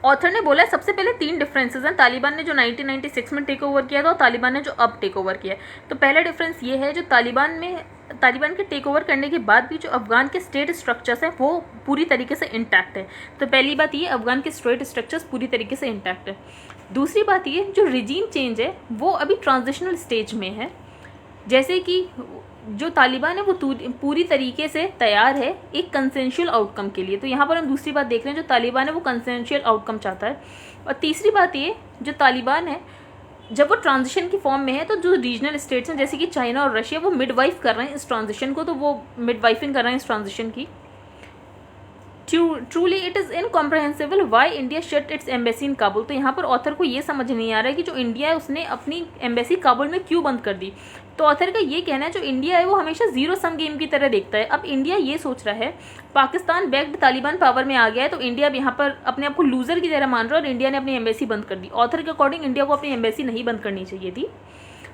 ऑथर ने बोला है सबसे पहले 3 डिफरेंसेस हैं तालिबान ने जो 1996 में टेक ओवर किया था और तालिबान ने जो अब टेक ओवर किया है। तो पहला डिफरेंस ये है, जो तालिबान के टेक ओवर करने के बाद भी जो अफगान के स्टेट स्ट्रक्चर्स हैं वो पूरी तरीके से इंटैक्ट है। तो पहली बात ये, अफगान के स्टेट स्ट्रक्चर्स पूरी तरीके से इंटैक्ट है। दूसरी बात ये, जो रिजीम चेंज है वो अभी ट्रांजिशनल स्टेज में है। जैसे कि जो तालिबान है वो पूरी तरीके से तैयार है एक कंसेंशुअल आउटकम के लिए। तो यहाँ पर हम दूसरी बात देख रहे हैं, जो तालिबान है वो कंसेंशुअल आउटकम चाहता है। और तीसरी बात ये, जो तालिबान है जब वो ट्रांजिशन की फॉर्म में है, तो जो रीजनल स्टेट्स हैं जैसे कि चाइना और रशिया वो मिडवाइफ कर रहे हैं इस ट्रांजिशन को, तो वो मिडवाइफिंग कर रहे हैं इस ट्रांजिशन की। Truly it is incomprehensible why India shut its embassy in Kabul. तो यहाँ पर ऑथर को ये समझ नहीं आ रहा है कि जो इंडिया है उसने अपनी एम्बेसी काबुल में क्यों बंद कर दी। तो ऑथर का ये कहना है जो इंडिया है वो हमेशा जीरो सम गेम की तरह देखता है। अब इंडिया ये सोच रहा है पाकिस्तान बैक्ड तालिबान पावर में आ गया है, तो इंडिया अब यहाँ पर अपने आप को लूजर की तरह मान रहा है और इंडिया ने अपनी एम्बेसी बंद कर दी। ऑथर के अकॉर्डिंग इंडिया को अपनी एम्बेसी नहीं बंद करनी चाहिए थी।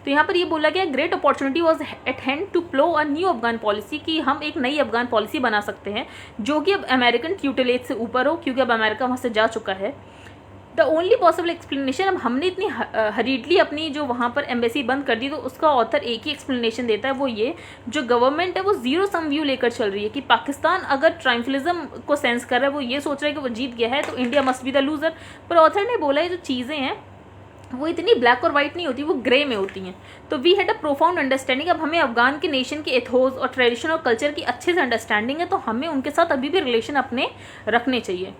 तो यहाँ पर ये बोला गया great opportunity was at hand to plough a new Afghan policy, कि हम एक नई अफगान पॉलिसी बना सकते हैं जो कि अब अमेरिकन ट्यूटेलेज से ऊपर हो, क्योंकि अब अमेरिका वहाँ से जा चुका है। द ओनली पॉसिबल एक्सप्लेनेशन, अब हमने इतनी हरीडली अपनी जो वहाँ पर एम्बेसी बंद कर दी, तो उसका ऑथर एक ही एक्सप्लेनेशन देता है, वो ये जो गवर्नमेंट है वो जीरो सम व्यू लेकर चल रही है कि पाकिस्तान अगर ट्राइम्फलिज्म को सेंस कर रहा है, वो ये सोच रहा है कि वो जीत गया है तो India must be the loser. पर ऑथर ने बोला है जो चीज़ें हैं वो इतनी ब्लैक और वाइट नहीं होती, वो ग्रे में होती हैं। तो we had a profound understanding, अब हमें अफगान के नेशन के एथोस और ट्रेडिशन और कल्चर की अच्छे से अंडरस्टैंडिंग है, तो हमें उनके साथ अभी भी रिलेशन अपने रखने चाहिए।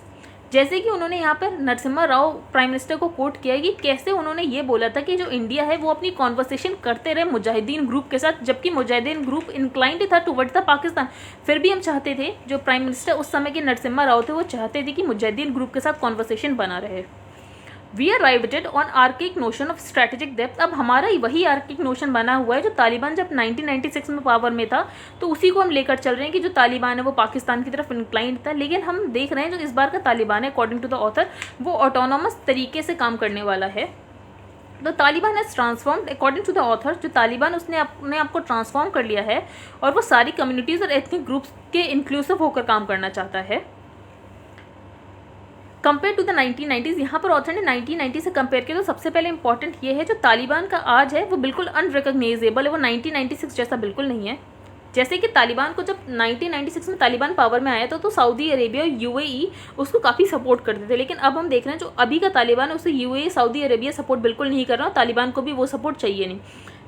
जैसे कि उन्होंने यहाँ पर नरसिम्हा राव प्राइम मिनिस्टर को कोट किया कि कैसे उन्होंने ये बोला था कि जो इंडिया है वो अपनी कॉन्वर्सेशन करते रहे मुजाहिदीन ग्रुप के साथ, जबकि मुजाहिदीन ग्रुप इंक्लाइंड था टुवर्ड्स द पाकिस्तान। फिर भी हम चाहते थे, जो प्राइम मिनिस्टर उस समय के नरसिम्हा राव थे वो चाहते थे कि मुजाहिदीन ग्रुप के साथ कॉन्वर्सेशन बना रहे। We are riveted on archaic notion of strategic depth, अब हमारा वही आर्किक नोशन बना हुआ है जो तालिबान जब 1996 में पावर में था तो उसी को हम लेकर चल रहे हैं कि जो तालिबान है वो पाकिस्तान की तरफ इंक्लाइंड था। लेकिन हम देख रहे हैं जो इस बार का तालिबान है अकॉर्डिंग टू द ऑथर वो ऑटोनॉमस तरीके से काम करने वाला है। तो Taliban has transformed according to the author, जो तालिबान उसने अपने आप को ट्रांसफॉर्म कर लिया है और वो सारी कम्युनिटीज़ और एथनिक ग्रुप्स के इंक्लूसिव होकर काम करना चाहता है कंपेयर टू द 1990s। यहाँ पर ऑथर ने 1990 से कंपेयर किया, तो सबसे पहले इंपॉर्टेंट ये है जो तालिबान का आज है वो बिल्कुल अनरिकग्नाइजेबल है, वो 1996 जैसा बिल्कुल नहीं है। जैसे कि तालिबान को जब 1996 में तालिबान पावर में आया था तो सऊदी अरेबिया और यूएई उसको काफ़ी सपोर्ट करते थे, लेकिन अब हम देख रहे हैं जो अभी का तालिबान है उसे यूएई सऊदी अरेबिया सपोर्ट बिल्कुल नहीं कर रहा, और तालिबान को भी वो सपोर्ट चाहिए नहीं।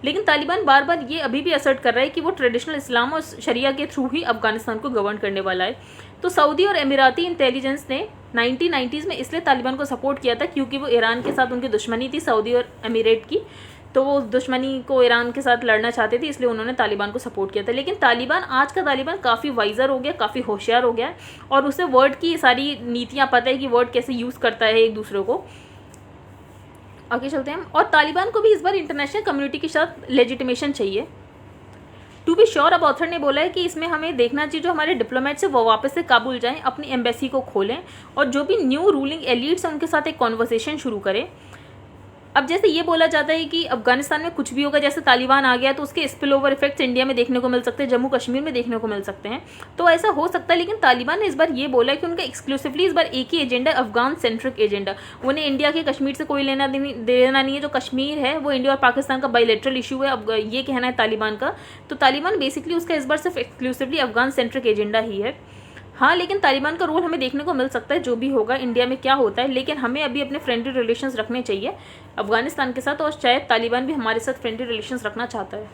लेकिन तालिबान बार बार ये अभी भी असर्ट कर रहा है कि वो ट्रेडिशनल इस्लाम और शरिया के थ्रू ही अफगानिस्तान को गवर्न करने वाला है। तो सऊदी और अमीराती इंटेलिजेंस ने 1990s में इसलिए तालिबान को सपोर्ट किया था क्योंकि वो ईरान के साथ उनकी दुश्मनी थी, सऊदी और अमीरेट की, तो वो उस दुश्मनी को ईरान के साथ लड़ना चाहते थे, इसलिए उन्होंने तालिबान को सपोर्ट किया था। लेकिन तालिबान, आज का तालिबान काफ़ी वाइजर हो गया, काफ़ी होशियार हो गया है, और उसे वर्ड की सारी नीतियाँ पता है कि वर्ड कैसे यूज़ करता है एक दूसरे को। आगे चलते हैं हम। और तालिबान को भी इस बार इंटरनेशनल कम्युनिटी के साथ लेजिटिमेशन चाहिए। टू बी श्योर, अब ऑथर ने बोला है कि इसमें हमें देखना चाहिए जो हमारे डिप्लोमेट्स है वो वापस से काबुल जाएं, अपनी एम्बेसी को खोलें, और जो भी न्यू रूलिंग एलिट्स हैं उनके साथ एक कॉन्वर्सेशन शुरू करें। अब जैसे ये बोला जाता है कि अफगानिस्तान में कुछ भी होगा, जैसे तालिबान आ गया तो उसके स्पिल ओवर इफेक्ट्स इंडिया में देखने को मिल सकते हैं, जम्मू कश्मीर में देखने को मिल सकते हैं, तो ऐसा हो सकता है। लेकिन तालिबान ने इस बार ये बोला कि उनका एक्सक्लूसिवली इस बार एक ही एजेंडा, अफगान सेंट्रिक एजेंडा। उन्हें इंडिया के कश्मीर से कोई लेना देना नहीं है। जो कश्मीर है वो इंडिया और पाकिस्तान का बायलैटरल इशू है, अब ये कहना है तालिबान का। तो तालिबान बेसिकली उसका इस बार सिर्फ एक्सक्लूसिवली अफगान सेंट्रिक एजेंडा ही है। हाँ, लेकिन तालिबान का रोल हमें देखने को मिल सकता है, जो भी होगा इंडिया में क्या होता है, लेकिन हमें अभी अपने फ्रेंडली रिलेशंस रखने चाहिए अफगानिस्तान के साथ, और शायद तालिबान भी हमारे साथ फ्रेंडली रिलेशंस रखना चाहता है।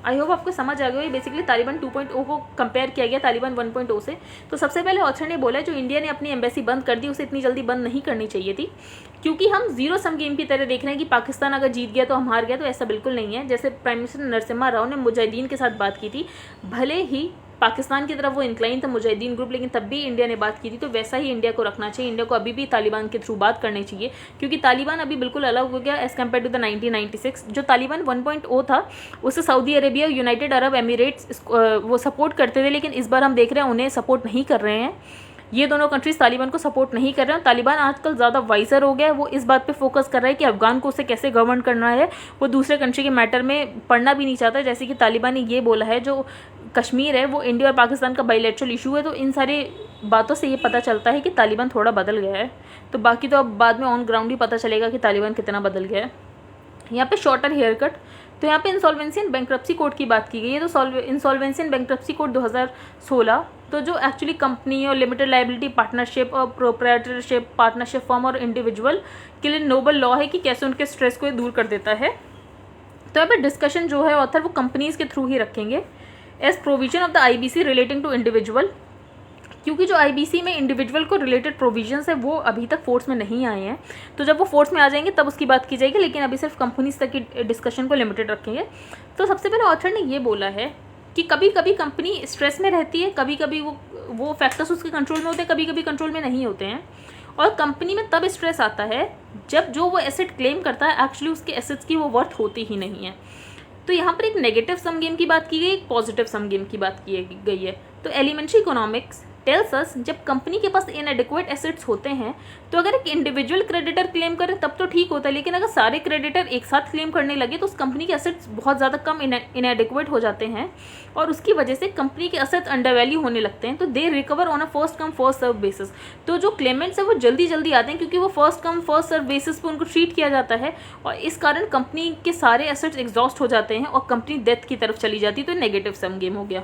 आई होप आपको समझ आ गया। बेसिकली तालिबान 2.0 को कंपेयर किया गया तालिबान 1.0 से। तो सबसे पहले ऑथर ने बोला जो इंडिया ने अपनी एम्बेसी बंद कर दी उसे इतनी जल्दी बंद नहीं करनी चाहिए थी, क्योंकि हम जीरो सम गेम की तरह देख रहे हैं कि पाकिस्तान अगर जीत गया तो हम हार गया, तो ऐसा बिल्कुल नहीं है। जैसे प्राइम मिनिस्टर नरसिम्हा राव ने मुजाहिदीन के साथ बात की थी, भले ही पाकिस्तान की तरफ वो इंक्लाइन था मुजाहिदीन ग्रुप, लेकिन तब भी इंडिया ने बात की थी, तो वैसा ही इंडिया को रखना चाहिए। इंडिया को अभी भी तालिबान के थ्रू बात करनी चाहिए, क्योंकि तालिबान अभी बिल्कुल अलग हो गया एज़ कम्पेयर टू द 1996। जो तालिबान 1.0 था उसे Saudi Arabia, United Arab Emirates वो सपोर्ट करते थे, लेकिन इस बार हम देख रहे हैं उन्हें सपोर्ट नहीं कर रहे हैं। ये दोनों कंट्रीज तालिबान को सपोर्ट नहीं कर रहे हैं। तालिबान आजकल ज़्यादा वाइजर हो गया है, वो इस बात पे फोकस कर रहा है कि अफगान को उसे कैसे गवर्न करना है। वो दूसरे कंट्री के मैटर में पढ़ना भी नहीं चाहता। जैसे कि तालिबान ने ये बोला है जो कश्मीर है वो इंडिया और पाकिस्तान का बायलैटरल इशू है, तो इन सारी बातों से ये पता चलता है कि तालिबान थोड़ा बदल गया है। तो बाकी तो अब बाद में ऑन ग्राउंड ही पता चलेगा कि तालिबान कितना बदल गया है। यहाँ पे शॉर्टर हेयर कट, तो यहाँ पे इंसॉल्वेंसी एंड बैंक्रप्सी कोड की बात की गई है। तो इंसॉल्वेंसी एंड बैंक्रप्सी कोड 2016, तो जो एक्चुअली कंपनी और लिमिटेड लाइबिलिटी पार्टनरशिप और प्रोप्राइटरशिप पार्टनरशिप फर्म और इंडिविजुअल के लिए नोबल लॉ है कि कैसे उनके स्ट्रेस को दूर कर देता है। तो यहाँ पे डिस्कशन जो है ऑथर वो कंपनीज के थ्रू ही रखेंगे as provision of the IBC relating to individual, क्योंकि जो आईबीसी में इंडिविजुअल को रिलेटेड प्रोविजंस है वो अभी तक फोर्स में नहीं आए हैं। तो जब वो फोर्स में आ जाएंगे तब उसकी बात की जाएगी, लेकिन अभी सिर्फ कंपनीज तक की डिस्कशन को लिमिटेड रखेंगे। तो सबसे पहले ऑथर ने ये बोला है कि कभी कभी कंपनी स्ट्रेस में रहती है, कभी कभी वो फैक्टर्स उसके कंट्रोल में होते हैं, कभी कभी कंट्रोल में नहीं होते हैं। और कंपनी में तब स्ट्रेस आता है जब जो वो एसेट क्लेम करता है एक्चुअली उसके एसेट्स की वो वर्थ होती ही नहीं है। तो यहाँ पर एक नेगेटिव सम गेम की बात की गई, एक पॉजिटिव सम गेम की बात की गई है। तो एलिमेंट्री इकोनॉमिक्स टेल्स अस जब कंपनी के पास इनएडिक्वेट एसेट्स होते हैं तो अगर एक इंडिविजुअल क्रेडिटर क्लेम करे तब तो ठीक होता है, लेकिन अगर सारे क्रेडिटर एक साथ क्लेम करने लगे तो उस कंपनी के एसेट्स बहुत ज़्यादा कम इनएडिक्वेट हो जाते हैं, और उसकी वजह से कंपनी के एसेट्स अंडर वैल्यू होने लगते हैं। तो they recover on a first come first serve basis. तो जो क्लेमेंट्स है वो जल्दी जल्दी आते हैं क्योंकि वो first come first serve basis पर उनको ट्रीट किया जाता है, और इस कारण कंपनी के सारे एसेट्स एग्जॉस्ट हो जाते हैं और कंपनी डेथ की तरफ चली जाती है। तो नेगेटिव सम गेम हो गया।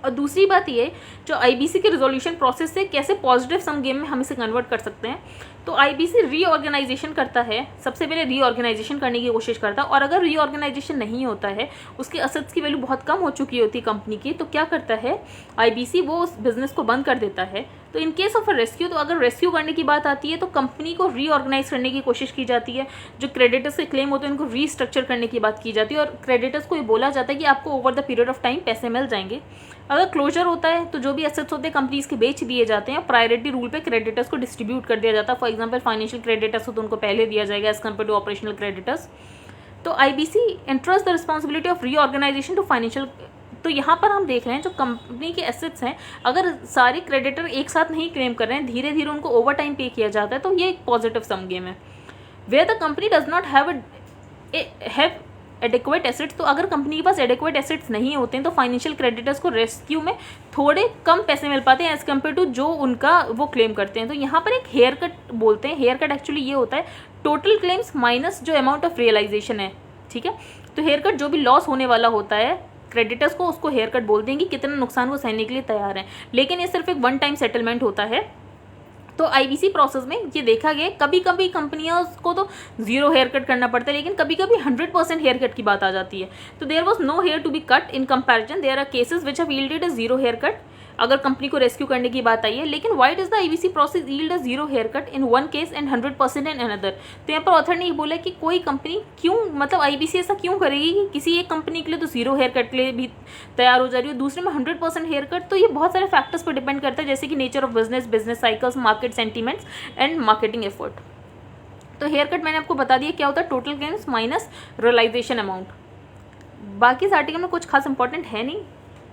और दूसरी बात ये जो आईबीसी के रिजोल्यूशन प्रोसेस से कैसे पॉजिटिव सम गेम में हम इसे कन्वर्ट कर सकते हैं। तो आईबीसी रीऑर्गेनाइजेशन करता है, सबसे पहले रीऑर्गेनाइजेशन करने की कोशिश करता है, और अगर रीऑर्गेनाइजेशन नहीं होता है, उसके असेट्स की वैल्यू बहुत कम हो चुकी होती है कंपनी की, तो क्या करता है आईबीसी, वो उस बिजनेस को बंद कर देता है। तो in case of a rescue, तो अगर रेस्क्यू करने की बात आती है तो कंपनी को रीऑर्गेनाइज करने की कोशिश की जाती है। जो क्रेडिटर्स के क्लेम होते हैं उनको रीस्ट्रक्चर करने की बात की जाती है, और क्रेडिटर्स को ये बोला जाता है कि आपको over the period of time पैसे मिल जाएंगे। अगर क्लोजर होता है तो जो भी एसेट्स होते हैं कंपनीज के बेच दिए जाते हैं, प्रायोरिटी रूल पे क्रेडिटर्स को डिस्ट्रीब्यूट कर दिया जाता है। फॉर एग्जांपल फाइनेंशियल क्रेडिटर्स हो तो उनको पहले दिया जाएगा as compared to operational creditors. तो IBC entrust the responsibility of reorganisation to financial. तो यहाँ पर हम देख रहे हैं जो कंपनी के एसेट्स हैं, अगर सारे क्रेडिटर एक साथ नहीं क्लेम कर रहे हैं, धीरे धीरे उनको ओवर टाइम पे किया जाता है, तो ये एक पॉजिटिव सम गेम है। Where the company does not have adequate assets, तो अगर कंपनी के पास एडिक्वेट एसेट्स नहीं होते हैं तो फाइनेंशियल क्रेडिटर्स को रेस्क्यू में थोड़े कम पैसे मिल पाते हैं एज कम्पेयर टू जो उनका वो क्लेम करते हैं। तो यहाँ पर एक हेयर कट बोलते हैं। हेयर कट एक्चुअली ये होता है टोटल क्लेम्स माइनस जो अमाउंट ऑफ रियलाइजेशन है, ठीक है। तो हेयर कट जो भी लॉस होने वाला होता है क्रेडिटर्स को उसको हेयर कट बोलते हैं कि कितना नुकसान वो सहने के लिए तैयार हैं, लेकिन ये सिर्फ एक वन टाइम सेटलमेंट होता है। तो आईबीसी प्रोसेस में ये देखा गया कभी कभी कंपनियों को तो जीरो हेयर कट करना पड़ता है, लेकिन कभी कभी 100% हेयर कट की बात आ जाती है। तो there was no hair to be cut in comparison, there are cases which have yielded a zero haircut, अगर कंपनी को रेस्क्यू करने की बात आई है। लेकिन why does the IBC process yield a zero haircut in one case and 100% in another. तो यहाँ पर ऑथर ने ये बोला कि कोई कंपनी क्यों, मतलब आईबीसी ऐसा क्यों करेगी कि किसी एक कंपनी के लिए तो जीरो हेयर कट के लिए भी तैयार हो जा रही है, दूसरे में 100% हेयर कट। तो ये बहुत सारे फैक्टर्स पर डिपेंड करता है, जैसे कि nature of business, business cycles, market sentiments and marketing effort. तो हेयर कट मैंने आपको बता दिया क्या होता है, total gains minus realisation amount. बाकी इस आर्टिकल में कुछ खास इंपॉर्टेंट है नहीं,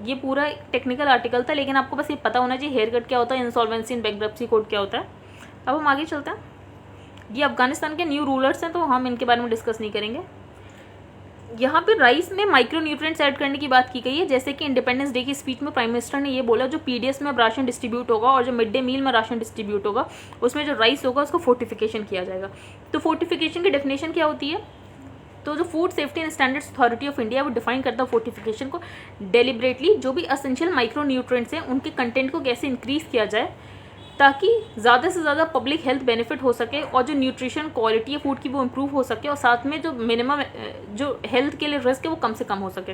ये पूरा टेक्निकल आर्टिकल था, लेकिन आपको बस ये पता होना चाहिए हेयर कट क्या होता है, इंसॉल्वेंसी एंड बैंक्रप्सी कोड क्या होता है। अब हम आगे चलते हैं। ये अफगानिस्तान के न्यू रूलर्स हैं, तो हम इनके बारे में डिस्कस नहीं करेंगे। यहाँ पे राइस में माइक्रो न्यूट्रिएंट्स ऐड करने की बात की गई है, जैसे कि इंडिपेंडेंस डे की स्पीच में प्राइम मिनिस्टर ने ये बोला जो पीडीएस में अब राशन डिस्ट्रीब्यूट होगा और जो मिड डे मील में राशन डिस्ट्रीब्यूट होगा उसमें जो राइस होगा उसको फोर्टिफिकेशन किया जाएगा। तो फोर्टिफिकेशन की डेफिनेशन क्या होती है, तो जो food safety and standards authority of India वो डिफाइन करता है फोर्टिफिकेशन को, डेलिबरेटली जो भी असेंशियल माइक्रो न्यूट्रिएंट्स हैं उनके कंटेंट को कैसे इंक्रीज किया जाए ताकि ज़्यादा से ज़्यादा पब्लिक हेल्थ बेनिफिट हो सके और जो न्यूट्रिशन क्वालिटी है फूड की वो इम्प्रूव हो सके और साथ में जो मिनिमम जो हेल्थ के लिए रिस्क है वो कम से कम हो सके।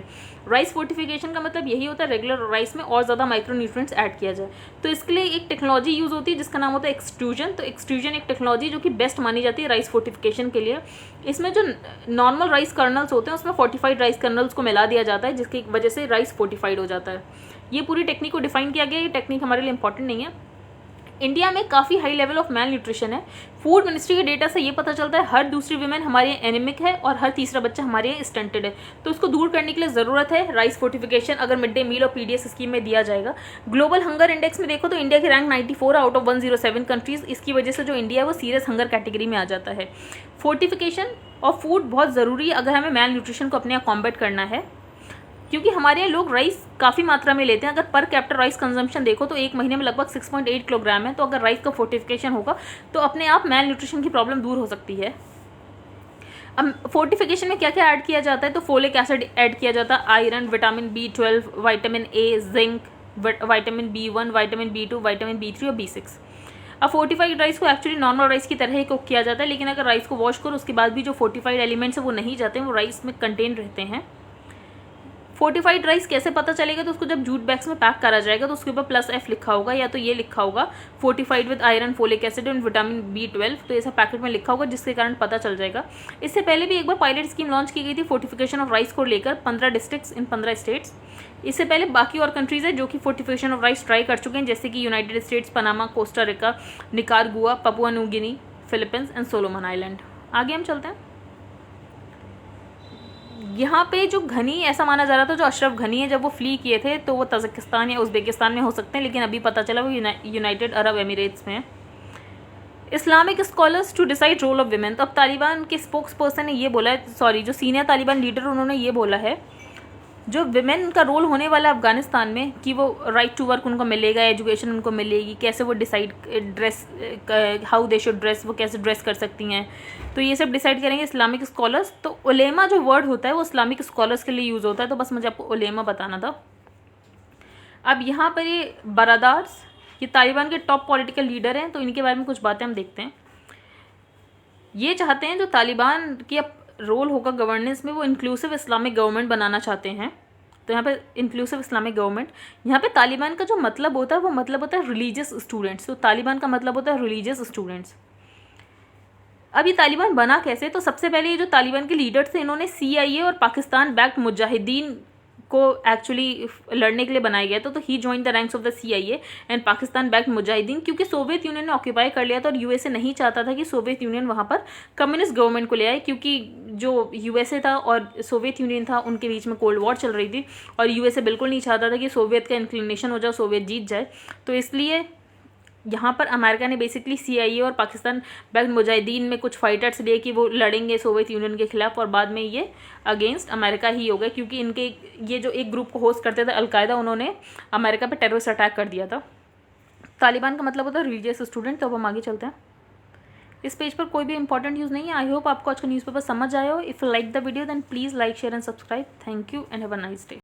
राइस फोर्टिफिकेशन का मतलब यही होता है रेगुलर राइस में और ज़्यादा माइक्रो न्यूट्रिएंट्स ऐड किया जाए। तो इसके लिए एक टेक्नोलॉजी यूज़ होती है जिसका नाम होता है एक्सट्रूजन। तो एक्सट्रूजन एक टेक्नोलॉजी जो कि बेस्ट मानी जाती है राइस फोर्टिफिकेशन के लिए। इसमें जो नॉर्मल राइस कर्नल्स होते हैं उसमें फोर्टिफाइड राइस कर्नल्स को मिला दिया जाता है, जिसकी वजह से राइस फोर्टिफाइड हो जाता है। ये पूरी टेक्निक को डिफाइन किया गया। ये टेक्निक हमारे लिए इंपॉर्टेंट नहीं है। इंडिया में काफ़ी high level of malnutrition है। फूड मिनिस्ट्री के डेटा से ये पता चलता है हर दूसरी वीमेन हमारे यहाँ एनीमिक है और हर तीसरा बच्चा हमारे यहाँ स्टंटेड है। तो उसको दूर करने के लिए ज़रूरत है राइस फोर्टिफिकेशन, अगर मिड डे मील और पीडीएस स्कीम में दिया जाएगा। ग्लोबल हंगर इंडेक्स में देखो तो इंडिया की रैंक 94 आउट ऑफ 107 कंट्रीज। इसकी वजह से जो इंडिया है वो सीरियस हंगर कैटेगरी में आ जाता है। फोर्टिफिकेशन ऑफ फूड बहुत ज़रूरी है अगर हमें मैल न्यूट्रिशन को अपने यहाँ कॉम्बैट करना है, क्योंकि हमारे यहाँ लोग राइस काफ़ी मात्रा में लेते हैं। अगर पर कैपिटल राइस कंजम्पशन देखो तो एक महीने में लगभग 6.8 किलोग्राम है। तो अगर राइस का फोर्टिफिकेशन होगा तो अपने आप मैल न्यूट्रिशन की प्रॉब्लम दूर हो सकती है। अब फोर्टिफिकेशन में क्या क्या ऐड किया जाता है, तो फोलिक एसिड ऐड किया जाता है, iron, vitamin B12, vitamin A, zinc, vitamin B1, vitamin B2, vitamin B3 और B6। अब फोर्टिफाइड राइस को एक्चुअली नॉर्मल राइस की तरह ही कुक किया जाता है, लेकिन अगर राइस को वॉश करो उसके बाद भी जो फोर्टिफाइड एलिमेंट्स है वो नहीं जाते हैं, वो राइस में कंटेन रहते हैं। फोर्टिफाइड राइस कैसे पता चलेगा, तो उसको जब जूट बैग्स में पैक करा जाएगा तो उसके ऊपर +F लिखा होगा, या तो ये लिखा होगा fortified with iron, folic acid and vitamin B12। तो ऐसा पैकेट में लिखा होगा जिसके कारण पता चल जाएगा। इससे पहले भी एक बार पायलट स्कीम लॉन्च की गई थी फोर्टिफिकेशन ऑफ राइस को लेकर 15 डिस्ट्रिक्ट्स इन 15 स्टेट्स। इससे पहले बाकी और कंट्रीज है जो कि फोर्टिफिकेशन ऑफ राइस ट्राई कर चुके हैं, जैसे कि United states, Panama, Costa Rica, Nicaragua, Papua New Guinea, Philippines and Solomon island. आगे हम चलते हैं। यहाँ पे जो घनी ऐसा माना जा रहा था, जो अशरफ घनी है, जब वो फ्ली किए थे तो वो तजिकिस्तान या उज़्बेकिस्तान में हो सकते हैं, लेकिन अभी पता चला वो यूनाइटेड अरब एमिरेट्स में। Islamic scholars to decide role of women. तो अब तालिबान के स्पोक्स पर्सन ने ये बोला है, सॉरी जो सीनियर तालिबान लीडर उन्होंने ये बोला है जो विमेन का रोल होने वाला है अफगानिस्तान में, कि वो राइट टू वर्क उनको मिलेगा, एजुकेशन उनको मिलेगी, कैसे वो decide dress, how they should dress, वो कैसे ड्रेस कर सकती हैं, तो ये सब डिसाइड करेंगे इस्लामिक स्कॉलर्स। तो उलेमा जो वर्ड होता है वो इस्लामिक स्कॉलर्स के लिए यूज़ होता है, तो बस मुझे आपको उलेमा बताना था। अब यहाँ पर ये बरादार्स, ये तालिबान के टॉप पॉलिटिकल लीडर हैं, तो इनके बारे में कुछ बातें हम देखते हैं। ये चाहते हैं जो तालिबान की अब रोल होगा गवर्नेंस में, वो इंक्लूसिव इस्लामिक गवर्नमेंट बनाना चाहते हैं। तो यहाँ पे इंक्लूसिव इस्लामिक गवर्नमेंट, यहाँ पे तालिबान का जो मतलब होता है वो मतलब होता है रिलीजियस स्टूडेंट्स। तो तालिबान का मतलब होता है रिलीजियस स्टूडेंट्स। अब ये तालिबान बना कैसे, तो सबसे पहले ये जो तालिबान के लीडर थे इन्होंने CIA और पाकिस्तान बैक्ड मुजाहिदीन को एक्चुअली लड़ने के लिए बनाया गया था। तो he join the ranks of the CIA and Pakistan backed मुजाहिदीन, क्योंकि सोवियत यूनियन ने ऑक्यूपाई कर लिया था और USA नहीं चाहता था कि सोवियत यूनियन वहाँ पर कम्युनिस्ट गवर्नमेंट को ले आए, क्योंकि जो USA था और सोवियत यूनियन था उनके बीच में कोल्ड वॉर चल रही थी और USA बिल्कुल नहीं चाहता था कि सोवियत का इंक्लिनेशन हो जाए, सोवियत जीत जाए। तो इसलिए यहाँ पर अमेरिका ने बेसिकली CIA और पाकिस्तान बैक्ड मुजाहिदीन में कुछ फाइटर्स लिए कि वो लड़ेंगे सोवियत यूनियन के खिलाफ, और बाद में ये अगेंस्ट अमेरिका ही हो गए, क्योंकि इनके ये जो एक ग्रुप को होस्ट करते थे अलकायदा, उन्होंने अमेरिका पे टेररिस्ट अटैक कर दिया था। तालिबान का मतलब होता है रिलीजियस स्टूडेंट। तो अब हम आगे चलते हैं। इस पेज पर कोई भी इंपॉर्टेंट न्यूज़ नहीं है। आई होप आपको आज का न्यूज़पेपर समझ आया हो। If you like the video then please like, share and subscribe. Thank you and have a nice day.